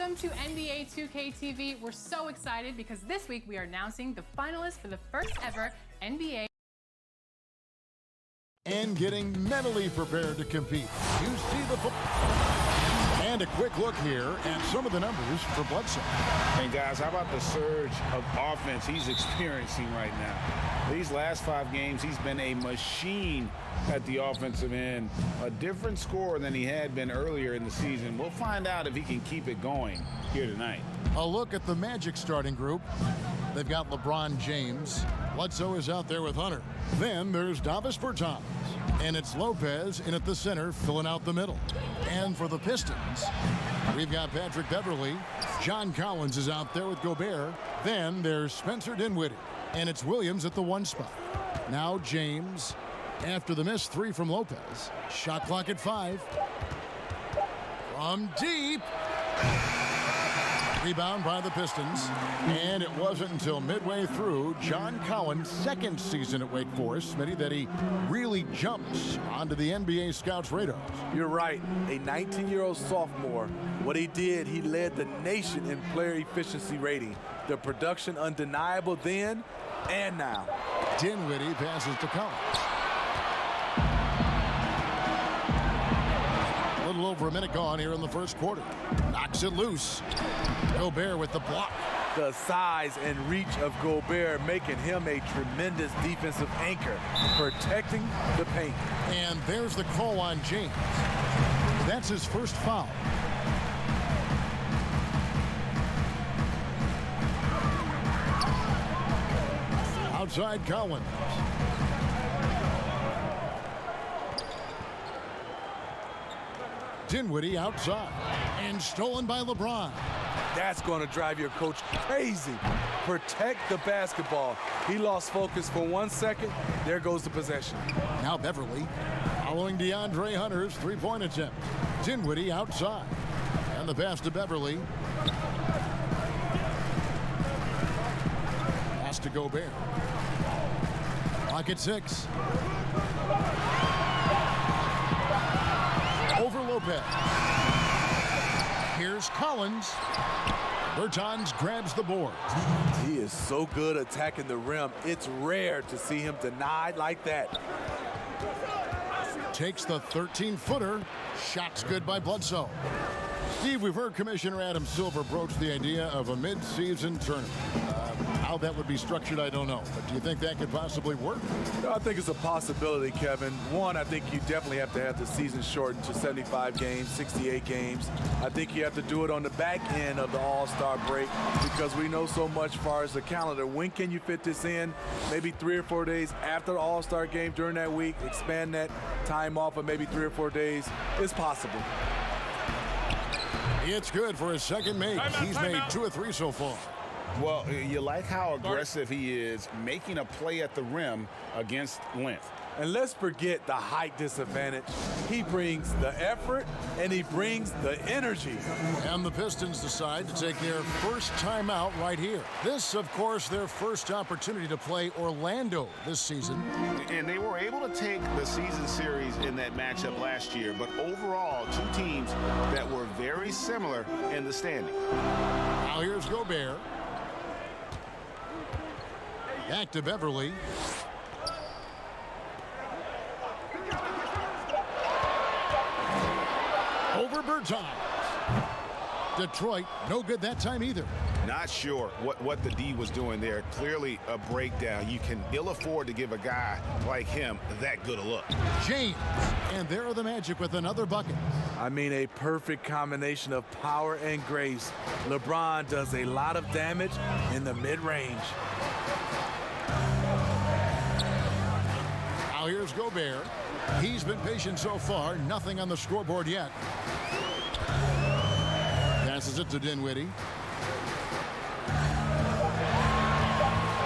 welcome to NBA 2K TV. We're so excited because this week we are announcing the finalists for the first ever NBA. And getting mentally prepared to compete. You see the and a quick look here at some of the numbers for Bledsoe. And guys, how about the surge of offense he's experiencing right now? These last 5 games, he's been a machine at the offensive end. A different scorer than he had been earlier in the season. We'll find out if he can keep it going here tonight. A look at the Magic starting group. They've got LeBron James. Bledsoe is out there with Hunter. Then there's Davis Bertans. And it's Lopez in at the center, filling out the middle. And for the Pistons, we've got Patrick Beverley. John Collins is out there with Gobert. Then there's Spencer Dinwiddie. And it's Williams at the 1 spot. Now James. After the missed 3 from Lopez. Shot clock at 5. From deep. Rebound by the Pistons. And it wasn't until midway through John Collins' second season at Wake Forest, Smitty, that he really jumps onto the NBA scouts' radars. You're right. A 19-year-old sophomore. What he did, he led the nation in player efficiency rating. The production undeniable then and now. Dinwiddie passes to Collins. A little over a minute gone here in the first quarter. Knocks it loose. Gobert with the block. The size and reach of Gobert making him a tremendous defensive anchor, protecting the paint. And there's the call on James. That's his first foul. Outside Collins. Dinwiddie outside. And stolen by LeBron. That's going to drive your coach crazy. Protect the basketball. He lost focus for 1 second. There goes the possession. Now Beverly following DeAndre Hunter's three-point attempt. Dinwiddie outside. And the pass to Beverly. Pass to Gobert. Clock at 6. Over Lopez. Here's Collins. Bertans grabs the board. He is so good attacking the rim. It's rare to see him denied like that. Takes the 13-footer. Shot's good by Bledsoe. Steve, we've heard Commissioner Adam Silver broach the idea of a mid-season tournament. How that would be structured, I don't know. But do you think that could possibly work? I think it's a possibility, Kevin. One, I think you definitely have to have the season shortened to 75 games, 68 games. I think you have to do it on the back end of the All-Star break because we know so much as far as the calendar. When can you fit this in? Maybe 3 or 4 days after the All-Star game during that week. Expand that time off of maybe 3 or 4 days. It's possible. It's good for his second make. He's made 2 or 3 so far. Well, you like how aggressive he is making a play at the rim against length. And let's forget the height disadvantage. He brings the effort and he brings the energy. And the Pistons decide to take their first timeout right here. This, of course, their first opportunity to play Orlando this season. And they were able to take the season series in that matchup last year, but overall, 2 teams that were very similar in the standing. Now here's Gobert. Back to Beverly. Over Bertans. Detroit, no good that time either. Not sure what the D was doing there. Clearly a breakdown. You can ill afford to give a guy like him that good a look. James, and there are the Magic with another bucket. I mean, a perfect combination of power and grace. LeBron does a lot of damage in the mid-range. Now here's Gobert. He's been patient so far. Nothing on the scoreboard yet. Passes it to Dinwiddie.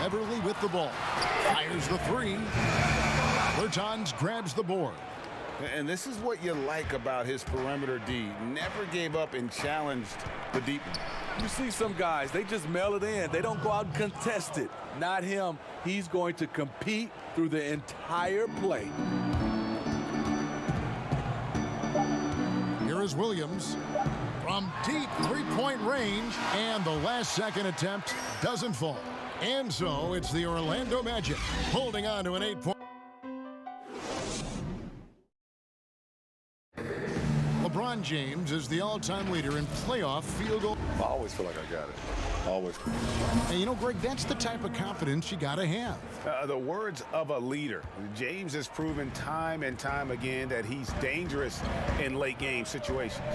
Beverly with the ball. Fires the 3. Bertans grabs the board. And this is what you like about his perimeter D. Never gave up and challenged the deep. You see some guys, they just mail it in. They don't go out and contest it. Not him. He's going to compete through the entire play. Here is Williams. from deep three-point range, and the last-second attempt doesn't fall. And so it's the Orlando Magic holding on to an 8-point. LeBron James is the all-time leader in playoff field goal. I always feel like I got it. Always. And you know, Greg, that's the type of confidence you got to have. The words of a leader. James has proven time and time again that he's dangerous in late-game situations.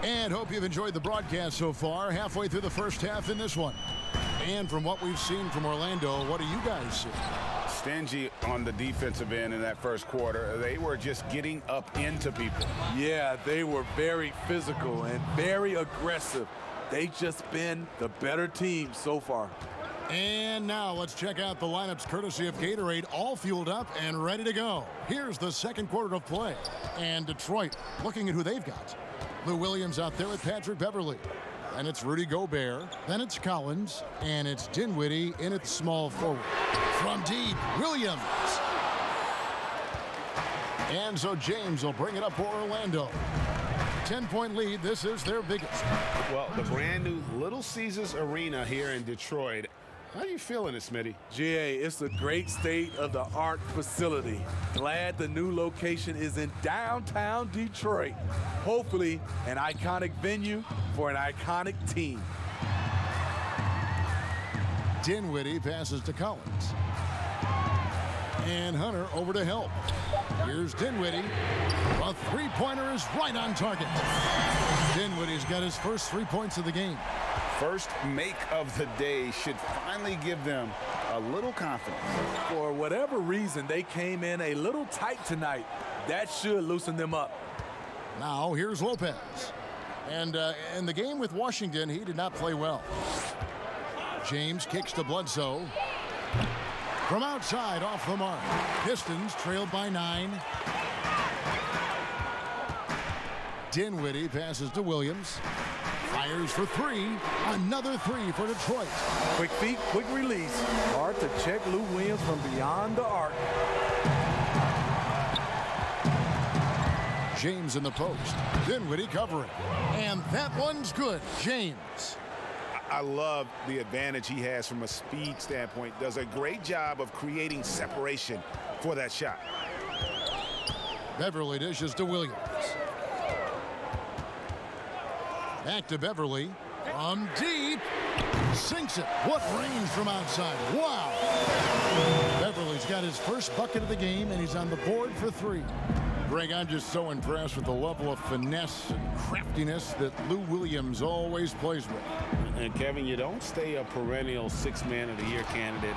And hope you've enjoyed the broadcast so far, halfway through the first half in this one. And from what we've seen from Orlando, what do you guys see? Stingy on the defensive end in that first quarter. They were just getting up into people. Yeah, they were very physical and very aggressive. They just been the better team so far. And now let's check out the lineups courtesy of Gatorade, all fueled up and ready to go. Here's the second quarter of play. And Detroit looking at who they've got. Lou Williams out there with Patrick Beverley. And it's Rudy Gobert. Then it's Collins. And it's Dinwiddie in at small forward. From deep, Williams. And so James will bring it up for Orlando. 10-point lead. This is their biggest. Well, the brand new Little Caesars Arena here in Detroit. How are you feeling it, Smitty? GA, it's a great state-of-the-art facility. Glad the new location is in downtown Detroit. Hopefully, an iconic venue for an iconic team. Dinwiddie passes to Collins. And Hunter over to help. Here's Dinwiddie. A three-pointer is right on target. Dinwiddie's got his first 3 points of the game. First make of the day should finally give them a little confidence. For whatever reason, they came in a little tight tonight. That should loosen them up. Now here's Lopez. And in the game with Washington, he did not play well. James kicks to Bledsoe. From outside, off the mark. Pistons trailed by 9. Dinwiddie passes to Williams. Fires for 3. Another 3 for Detroit. Quick feet, quick release. Hard to check Lou Williams from beyond the arc. James in the post. Dinwiddie covering. And that one's good. James. I love the advantage he has from a speed standpoint. Does a great job of creating separation for that shot. Beverley dishes to Williams. Back to Beverley. From deep. Sinks it. What range from outside. Wow. Beverley's got his first bucket of the game, and he's on the board for 3. Greg, I'm just so impressed with the level of finesse and craftiness that Lou Williams always plays with. And Kevin, you don't stay a perennial 6th Man of the Year candidate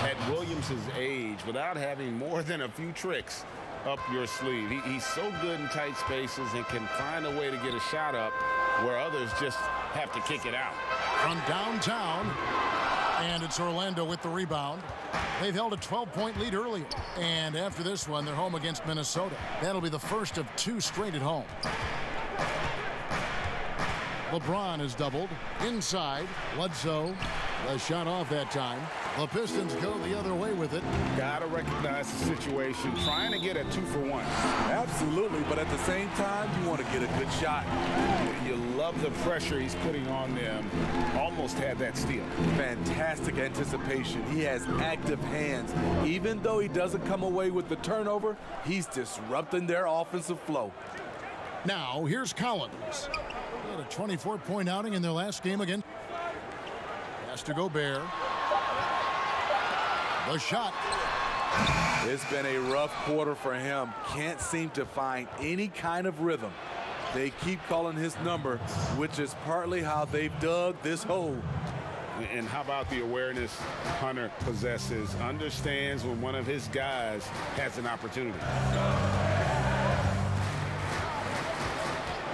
at Williams' age without having more than a few tricks up your sleeve. He's so good in tight spaces and can find a way to get a shot up where others just have to kick it out. From downtown, and it's Orlando with the rebound. They've held a 12-point lead earlier, and after this one, they're home against Minnesota. That'll be the first of 2 straight at home. LeBron is doubled. Inside, Bledsoe. The shot off that time. The Pistons go the other way with it. Gotta recognize the situation. Trying to get a 2-for-1. Absolutely, but at the same time, you want to get a good shot. You love the pressure he's putting on them. Almost had that steal. Fantastic anticipation. He has active hands. Even though he doesn't come away with the turnover, he's disrupting their offensive flow. Now, here's Collins. He had a 24-point outing in their last game again. Pass to Gobert. The shot. It's been a rough quarter for him. Can't seem to find any kind of rhythm. They keep calling his number, which is partly how they've dug this hole. And how about the awareness Hunter possesses? Understands when one of his guys has an opportunity.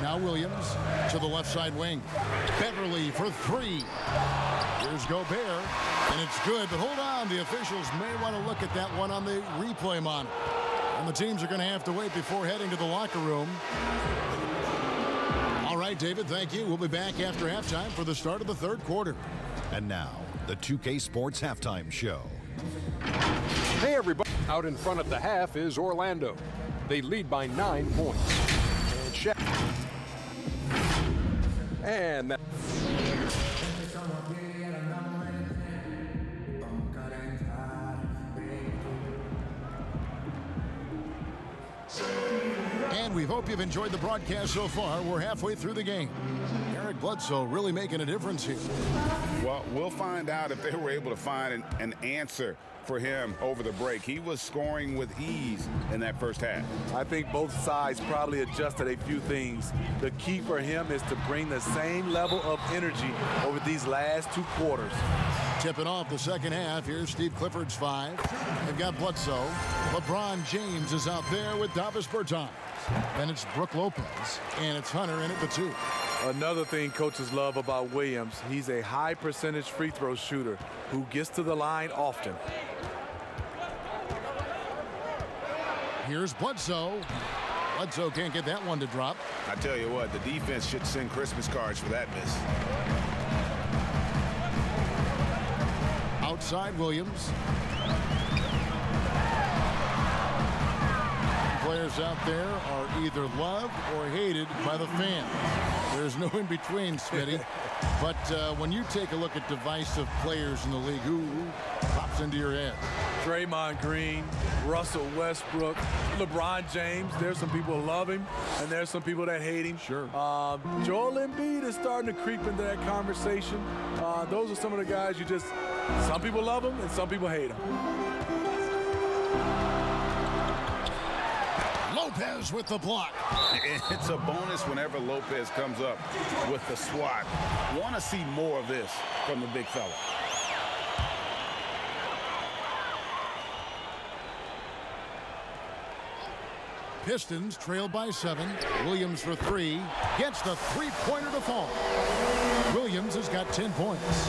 Now Williams to the left side wing. Beverley for 3. Here's Gobert, and it's good, but hold on. The officials may want to look at that one on the replay monitor. And the teams are going to have to wait before heading to the locker room. All right, David, thank you. We'll be back after halftime for the start of the third quarter. And now, the 2K Sports Halftime Show. Hey, everybody. Out in front at the half is Orlando. They lead by 9 points. And that And we hope you've enjoyed the broadcast so far. We're halfway through the game. Eric Bledsoe really making a difference here. Well, we'll find out if they were able to find an answer for him over the break. He was scoring with ease in that first half. I think both sides probably adjusted a few things. The key for him is to bring the same level of energy over these last 2 quarters. Tipping off the second half, here's Steve Clifford's 5. They've got Bledsoe. LeBron James is out there with Davis Bertans. Then it's Brook Lopez, and it's Hunter in at the 2. Another thing coaches love about Williams, he's a high percentage free throw shooter who gets to the line often. Here's Bledsoe. Bledsoe can't get that one to drop. I tell you what, the defense should send Christmas cards for that miss. Outside Williams. Players out there are either loved or hated by the fans. There's no in between, Smitty. But when you take a look at divisive players in the league, who pops into your head? Draymond Green, Russell Westbrook, LeBron James. There's some people who love him, and there's some people that hate him. Sure. Joel Embiid is starting to creep into that conversation. Those are some of the guys some people love him and some people hate him. Lopez with the block. It's a bonus whenever Lopez comes up with the swat. Want to see more of this from the big fella. Pistons trail by 7. Williams for 3. Gets the three-pointer to fall. Williams has got 10 points.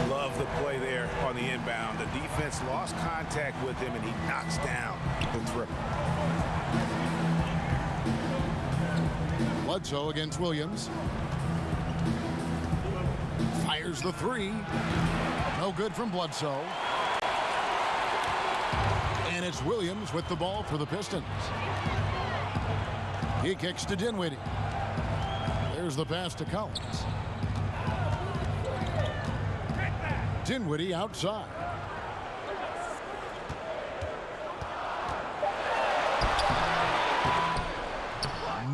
Love the play there on the inbound. The defense lost contact with him, and he knocks down the triple. Bledsoe against Williams. Fires the 3. No good from Bledsoe. And it's Williams with the ball for the Pistons. He kicks to Dinwiddie. There's the pass to Collins. Dinwiddie outside.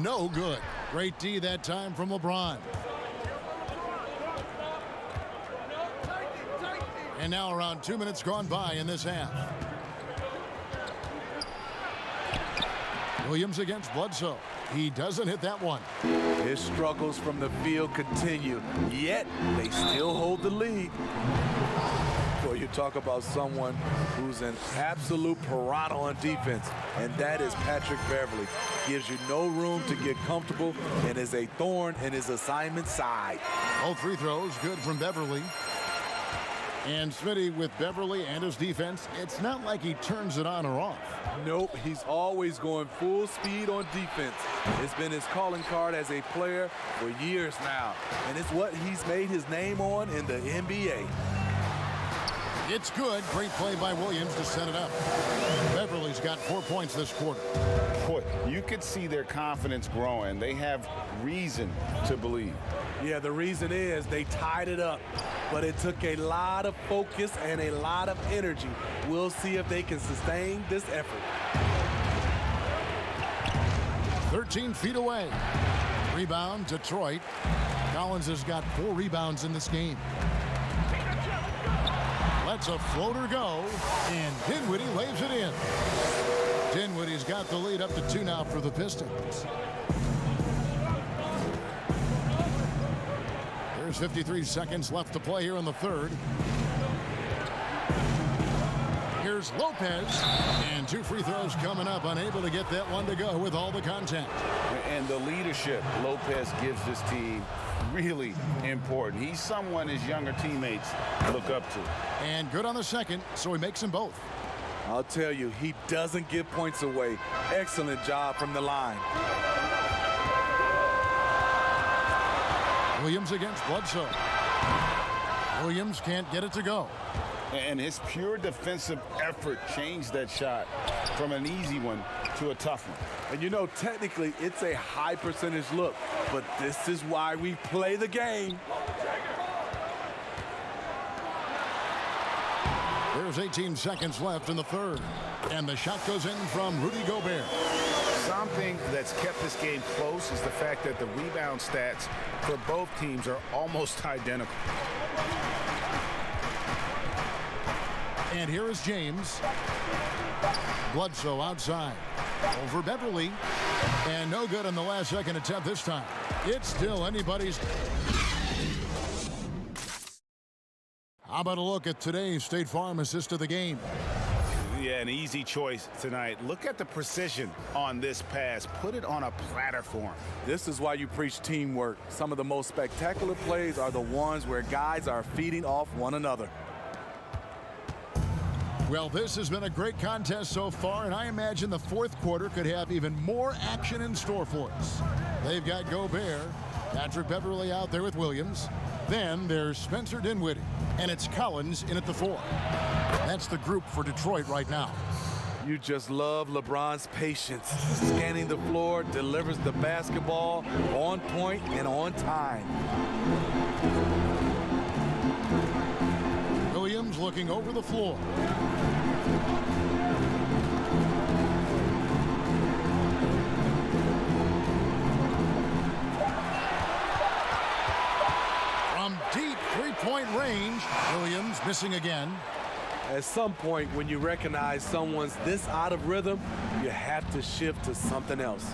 No good. Great D that time from LeBron. And now around 2 minutes gone by in this half. Williams against Bledsoe. He doesn't hit that one. His struggles from the field continue, yet they still hold the lead. Boy, you talk about someone who's an absolute piranha on defense, and that is Patrick Beverley. Gives you no room to get comfortable and is a thorn in his assignment side. All free throws good from Beverley. And Smitty, with Beverley and his defense, it's not like he turns it on or off. Nope, he's always going full speed on defense. It's been his calling card as a player for years now, and it's what he's made his name on in the NBA. It's good. Great play by Williams to set it up. Beverly's got 4 points this quarter. Boy, you could see their confidence growing. They have reason to believe. Yeah, the reason is they tied it up, but it took a lot of focus and a lot of energy. We'll see if they can sustain this effort. 13 feet away. Rebound, Detroit. Collins has got 4 rebounds in this game. Lets a floater go, and Dinwiddie lays it in. Dinwiddie's got the lead up to 2 now for the Pistons. There's 53 seconds left to play here in the third. Here's Lopez, and 2 free throws coming up, unable to get that one to go with all the contact. And the leadership Lopez gives this team really important. He's someone his younger teammates look up to. And good on the second, so he makes them both. I'll tell you, he doesn't give points away. Excellent job from the line. Williams against Bledsoe. Williams can't get it to go. And his pure defensive effort changed that shot from an easy one to a tough one. And you know, technically, it's a high percentage look, but this is why we play the game. There's 18 seconds left in the third. And the shot goes in from Rudy Gobert. Something that's kept this game close is the fact that the rebound stats for both teams are almost identical. And here is James. Bledsoe outside. Over Beverly. And no good on the last second attempt this time. It's still anybody's. How about a look at today's State Farm assist of the game? Yeah, an easy choice tonight. Look at the precision on this pass. Put it on a platter for him. This is why you preach teamwork. Some of the most spectacular plays are the ones where guys are feeding off one another. Well, this has been a great contest so far, and I imagine the fourth quarter could have even more action in store for us. They've got Gobert, Patrick Beverly out there with Williams. Then there's Spencer Dinwiddie, and it's Collins in at the 4. That's the group for Detroit right now. You just love LeBron's patience. Scanning the floor, delivers the basketball on point and on time. Williams looking over the floor. From deep three-point range, Williams missing again. At some point, when you recognize someone's this out of rhythm, you have to shift to something else.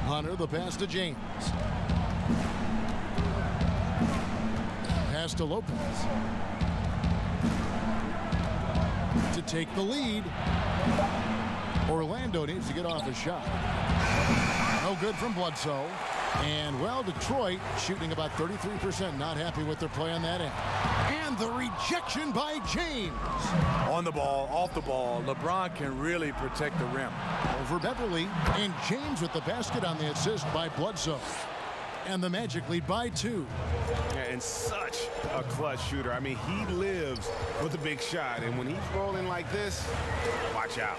Hunter, the pass to James. Pass to Lopez. To take the lead. Orlando needs to get off a shot. No good from Bledsoe. And, well, Detroit shooting about 33%. Not happy with their play on that end. And the rejection by James. On the ball, off the ball, LeBron can really protect the rim. Over Beverly. And James with the basket on the assist by Bledsoe. And the Magic lead by 2. And such a clutch shooter. I mean, he lives with a big shot. And when he's rolling like this, watch out.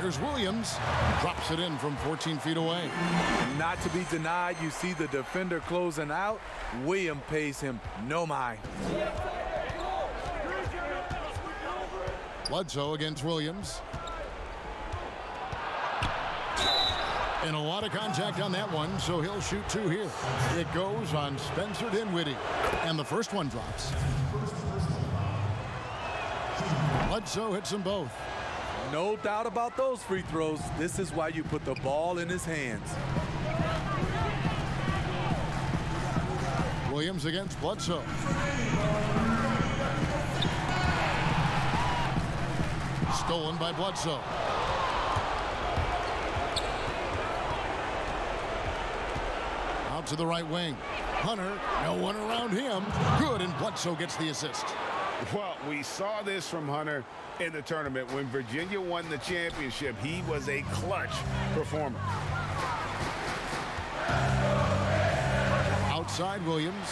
Here's Williams. Drops it in from 14 feet away. Not to be denied, you see the defender closing out. Williams pays him no mind. Bledsoe against Williams. And a lot of contact on that one, so he'll shoot 2 here. It goes on Spencer Dinwiddie. And the first one drops. Bledsoe hits them both. No doubt about those free throws. This is why you put the ball in his hands. Williams against Bledsoe. Stolen by Bledsoe. Out to the right wing. Hunter, no one around him. Good, and Bledsoe gets the assist. Well, we saw this from Hunter in the tournament. When Virginia won the championship, he was a clutch performer. Outside Williams,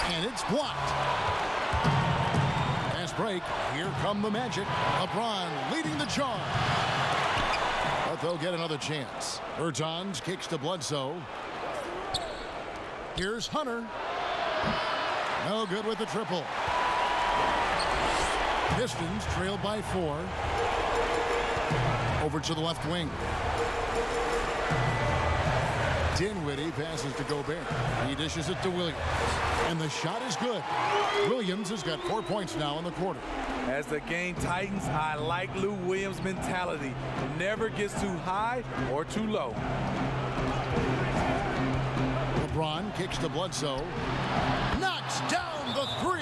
and it's blocked. Fast break. Here come the Magic. LeBron leading the charge. But they'll get another chance. Bertans kicks to Bledsoe. Here's Hunter. No good with the triple. Pistons trailed by 4. Over to the left wing. Dinwiddie passes to Gobert. He dishes it to Williams. And the shot is good. Williams has got 4 points now in the quarter. As the game tightens, I like Lou Williams' mentality. Never gets too high or too low. LeBron kicks to Bledsoe. Knocks down the 3.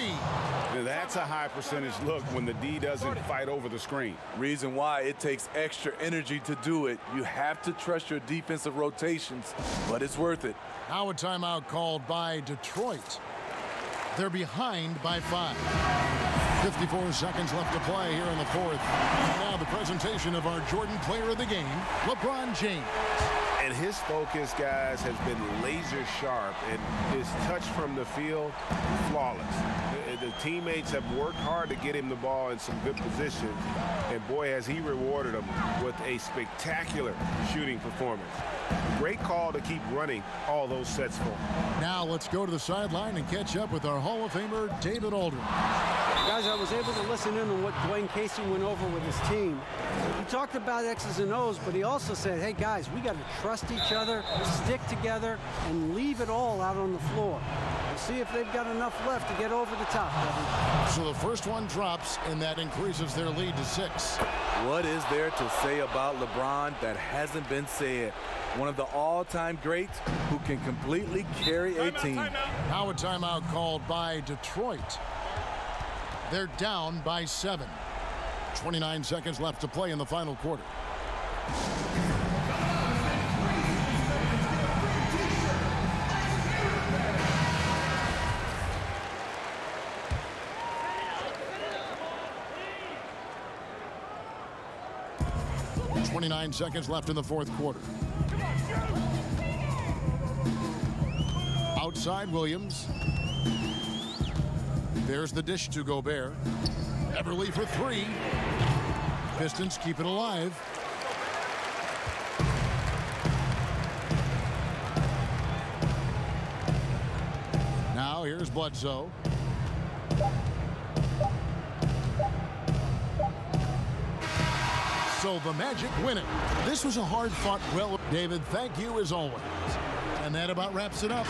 Now that's a high percentage look when the D doesn't fight over the screen. Reason why it takes extra energy to do it. You have to trust your defensive rotations, but it's worth it. Now a timeout called by Detroit. They're behind by 5. 54 seconds left to play here in the fourth. Now the presentation of our Jordan player of the game, LeBron James. And his focus, guys, has been laser sharp, and his touch from the field, flawless. The teammates have worked hard to get him the ball in some good positions, and boy, has he rewarded them with a spectacular shooting performance. Great call to keep running all those sets full. Now let's go to the sideline and catch up with our Hall of Famer, David Aldridge. Guys, I was able to listen in on what Dwayne Casey went over with his team. He talked about X's and O's, but he also said, hey, guys, we got to trust each other, stick together, and leave it all out on the floor. We'll see if they've got enough left to get over the top, Kevin. So the first one drops, and that increases their lead to 6. What is there to say about LeBron that hasn't been said? One of the all-time greats who can completely carry a team. Now a timeout called by Detroit. They're down by 7. 29 seconds left to play in the final quarter. .29 seconds left in the fourth quarter. Outside Williams. There's the dish to Gobert. Everly for 3. Pistons keep it alive. Now here's Bledsoe. So the Magic win it. This was a hard-fought, well, David, thank you as always. And that about wraps it up.